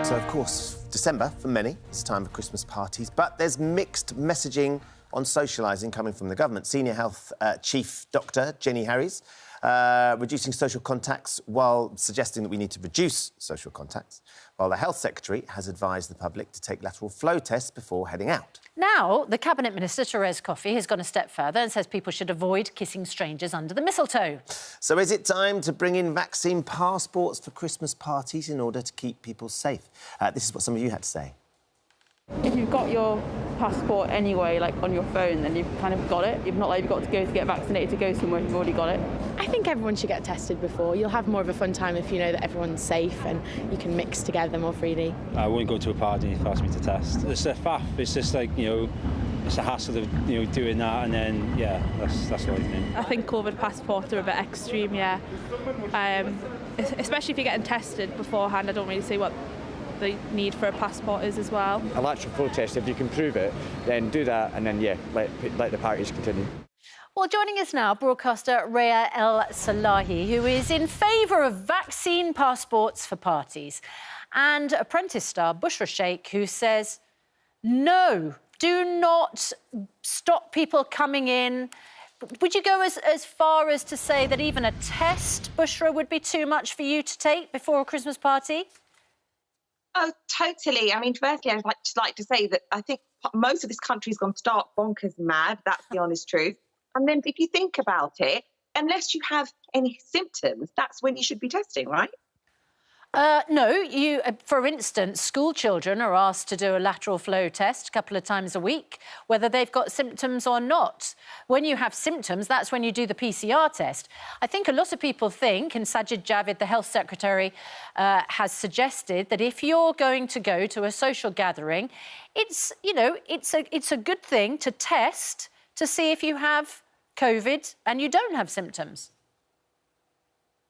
So, of course, December, for many, is a time for Christmas parties, but there's mixed messaging on socialising coming from the government. Senior Health Chief Dr Jenny Harries reducing social contacts while suggesting that we need to reduce social contacts, while the Health Secretary has advised the public to take lateral flow tests before heading out. Now, the Cabinet Minister, Therese Coffey, has gone a step further and says people should avoid kissing strangers under the mistletoe. So is it time to bring in vaccine passports for Christmas parties in order to keep people safe? This is what some of you had to say. If you've got your passport anyway, like on your phone, then you've kind of got it. You've not like you've got to go to get vaccinated to go somewhere, you've already got it. I think everyone should get tested before. You'll have more of a fun time if you know that everyone's safe and you can mix together more freely. I wouldn't go to a party if asked me to test. It's a faff. It's just like, you know, it's a hassle of, you know, doing that, and then, yeah, that's what I think. I think COVID passports are a bit extreme, yeah. Especially if you're getting tested beforehand, I don't really see what the need for a passport is as well. A lateral flow test, if you can prove it, then do that, and then, yeah, let the parties continue. Well, joining us now, broadcaster Rhea El Salahi, who is in favour of vaccine passports for parties, and Apprentice star Bushra Sheikh, who says, no, do not stop people coming in. Would you go as far as to say that even a test, Bushra, would be too much for you to take before a Christmas party? Oh, totally. I mean, firstly, I'd like to say that I think most of this country's gone stark bonkers mad. That's the honest truth. And then if you think about it, unless you have any symptoms, that's when you should be testing, right? No, for instance, school children are asked to do a lateral flow test a couple of times a week, whether they've got symptoms or not. When you have symptoms, that's when you do the PCR test. I think a lot of people think, and Sajid Javid, the Health Secretary, has suggested that if you're going to go to a social gathering, it's a good thing to test to see if you have COVID and you don't have symptoms.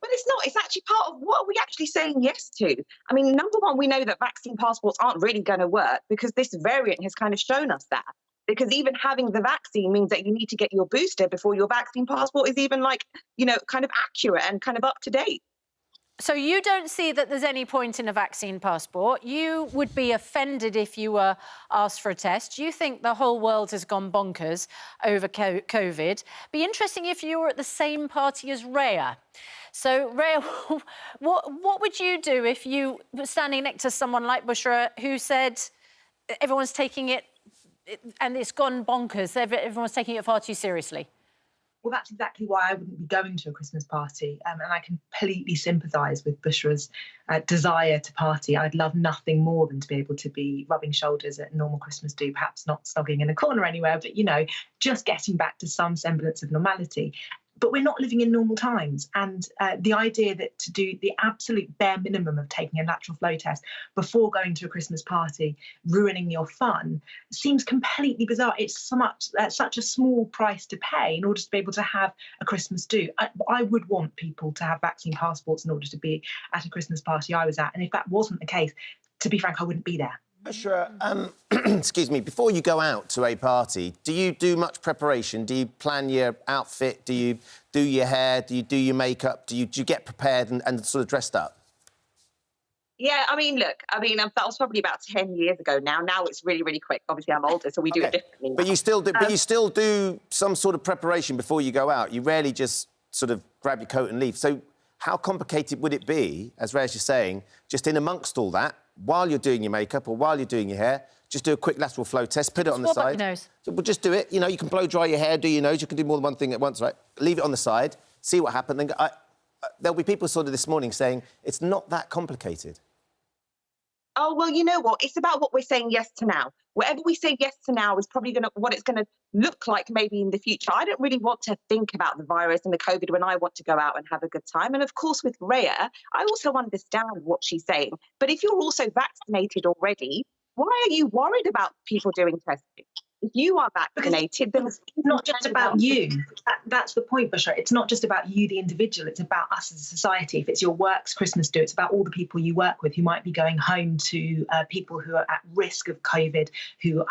But it's not. It's actually part of what are we actually saying yes to? I mean, number one, we know that vaccine passports aren't really going to work because this variant has kind of shown us that. Because even having the vaccine means that you need to get your booster before your vaccine passport is even kind of accurate and kind of up to date. So you don't see that there's any point in a vaccine passport. You would be offended if you were asked for a test. You think the whole world has gone bonkers over COVID. Be interesting if you were at the same party as Rhea. So, Rhea, what would you do if you were standing next to someone like Bushra who said everyone's taking it and it's gone bonkers, everyone's taking it far too seriously? Well, that's exactly why I wouldn't be going to a Christmas party. And I completely sympathise with Bushra's desire to party. I'd love nothing more than to be able to be rubbing shoulders at normal Christmas do, perhaps not snogging in a corner anywhere, but, you know, just getting back to some semblance of normality. But we're not living in normal times. And the idea that to do the absolute bare minimum of taking a lateral flow test before going to a Christmas party, ruining your fun, seems completely bizarre. It's such a small price to pay in order to be able to have a Christmas do. I would want people to have vaccine passports in order to be at a Christmas party I was at. And if that wasn't the case, to be frank, I wouldn't be there. Bushra, excuse me, before you go out to a party, do you do much preparation? Do you plan your outfit? Do you do your hair? Do you do your makeup? Do you get prepared and sort of dressed up? Yeah, I mean, look, that was probably about 10 years ago now. Now it's really, really quick. Obviously, I'm older, so we do it differently now. But you still do some sort of preparation before you go out. You rarely just sort of grab your coat and leave. So how complicated would it be, as Rhea's just saying, just in amongst all that, while you're doing your makeup or while you're doing your hair, just do a quick lateral flow test, put it on the side. Your nose. So we'll just do it. You know, you can blow dry your hair, do your nose. You can do more than one thing at once, right? Leave it on the side, see what happens. Then there'll be people sort of this morning saying it's not that complicated. Oh, well, you know what? It's about what we're saying yes to now. Whatever we say yes to now is probably what it's going to look like maybe in the future. I don't really want to think about the virus and the COVID when I want to go out and have a good time. And, of course, with Rhea, I also understand what she's saying. But if you're also vaccinated already, why are you worried about people doing testing? If you are vaccinated, then it's not just about you. That's the point, Bushra. It's not just about you, the individual. It's about us as a society. If it's your work's Christmas do, it's about all the people you work with who might be going home to people who are at risk of COVID, who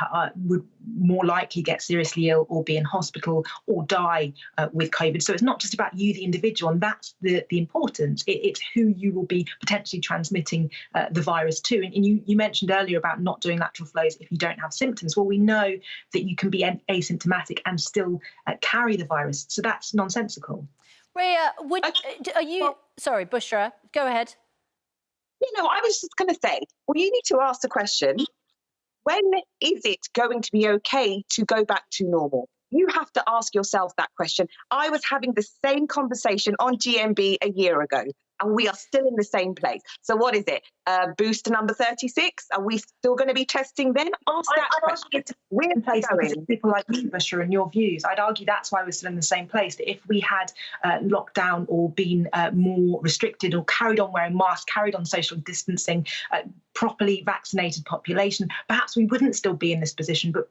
would more likely get seriously ill or be in hospital or die with COVID. So it's not just about you, the individual, and that's the importance. It's who you will be potentially transmitting the virus to. And you mentioned earlier about not doing lateral flows if you don't have symptoms. Well, we know that you can be asymptomatic and still carry the virus. So that's nonsensical. Rhea, are you... Sorry, Bushra, go ahead. I was just going to say, well, you need to ask the question, when is it going to be okay to go back to normal? You have to ask yourself that question. I was having the same conversation on GMB a year ago, and we are still in the same place. So what is it? Booster number 36? Are we still going to be testing then? Ask that question. We're in place because of people like you, Bushra, and your views. I'd argue that's why we're still in the same place. That if we had lockdown or been more restricted or carried on wearing masks, carried on social distancing, properly vaccinated population, perhaps we wouldn't still be in this position. But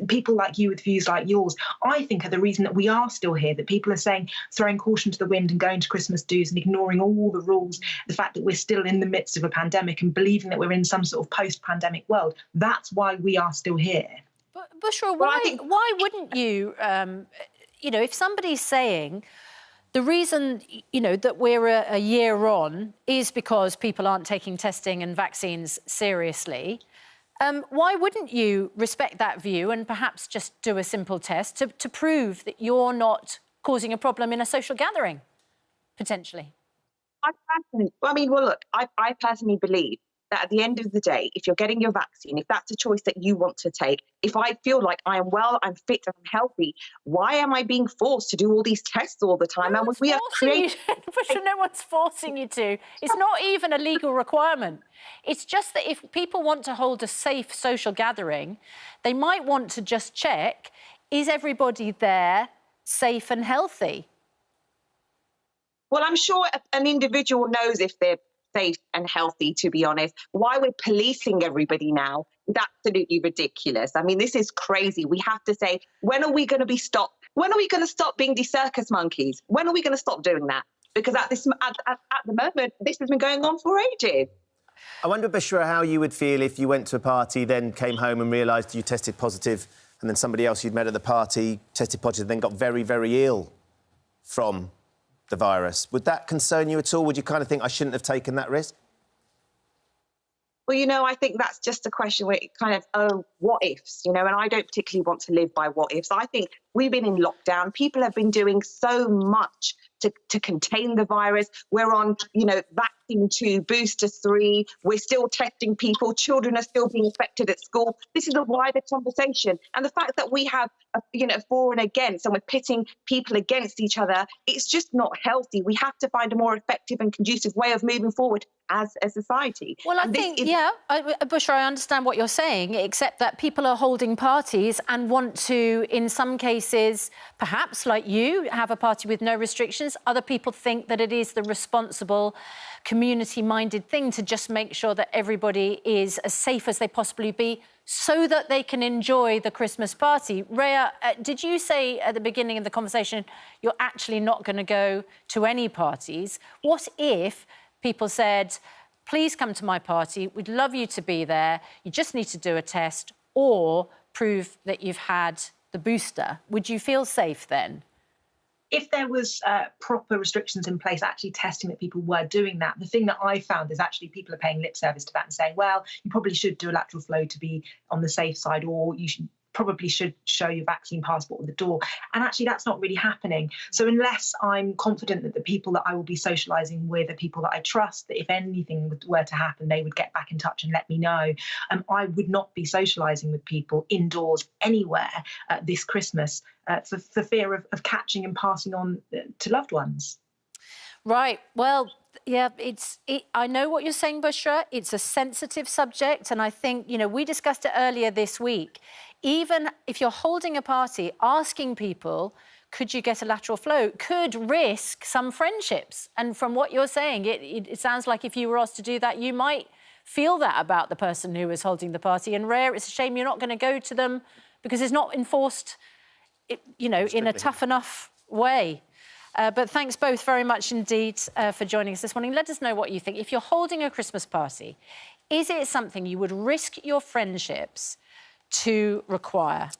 people like you with views like yours, I think, are the reason that we are still here, that people are saying, throwing caution to the wind and going to Christmas do's and ignoring all the rules, the fact that we're still in the midst of a pandemic and believing that we're in some sort of post-pandemic world. That's why we are still here. But Bushra, why wouldn't you, if somebody's saying the reason, that we're a year on is because people aren't taking testing and vaccines seriously, why wouldn't you respect that view and perhaps just do a simple test to prove that you're not causing a problem in a social gathering, potentially? I personally believe that at the end of the day, if you're getting your vaccine, if that's a choice that you want to take, if I feel like I am well, I'm fit, and I'm healthy, why am I being forced to do all these tests all the time? No one's forcing you to. It's not even a legal requirement. It's just that if people want to hold a safe social gathering, they might want to just check, is everybody there safe and healthy? Well, I'm sure an individual knows if they're safe and healthy, to be honest. Why we're policing everybody now is absolutely ridiculous. I mean, this is crazy. We have to say, when are we going to stopped? When are we going to stop being these circus monkeys? When are we going to stop doing that? Because at the moment, this has been going on for ages. I wonder, Bushra, how you would feel if you went to a party, then came home and realised you tested positive, and then somebody else you'd met at the party tested positive, then got very, very ill from the virus. Would that concern you at all? Would you kind of think, I shouldn't have taken that risk? Well, I think that's just a question where it kind of, what ifs, and I don't particularly want to live by what ifs. I think we've been in lockdown. People have been doing so much to contain the virus. We're on, vaccine 2, booster 3. We're still testing people. Children are still being affected at school. This is a wider conversation. And the fact that we have, for and against, and we're pitting people against each other, it's just not healthy. We have to find a more effective and conducive way of moving forward as a society. Well, Bushra, I understand what you're saying, except that people are holding parties and want to, in some cases, perhaps like you, have a party with no restrictions. Other people think that it is the responsible, community-minded thing to just make sure that everybody is as safe as they possibly be so that they can enjoy the Christmas party. Rhea, did you say at the beginning of the conversation you're actually not going to go to any parties? What if people said, please come to my party, we'd love you to be there, you just need to do a test or prove that you've had the booster? Would you feel safe then? If there was proper restrictions in place, actually testing that people were doing that, the thing that I found is actually people are paying lip service to that and saying, well, you probably should do a lateral flow to be on the safe side, or you probably should show your vaccine passport at the door. And actually that's not really happening. So unless I'm confident that the people that I will be socialising with are people that I trust, that if anything were to happen, they would get back in touch and let me know, I would not be socialising with people indoors anywhere this Christmas for fear of catching and passing on to loved ones. Right. Well, yeah, I know what you're saying, Bushra. It's a sensitive subject. And I think, we discussed it earlier this week. Even if you're holding a party, asking people, could you get a lateral flow, could risk some friendships. And from what you're saying, it sounds like if you were asked to do that, you might feel that about the person who was holding the party. And Rhea, it's a shame you're not going to go to them because it's not enforced, you know, in a tough enough way. But thanks both very much indeed for joining us this morning. Let us know what you think. If you're holding a Christmas party, is it something you would risk your friendships to require?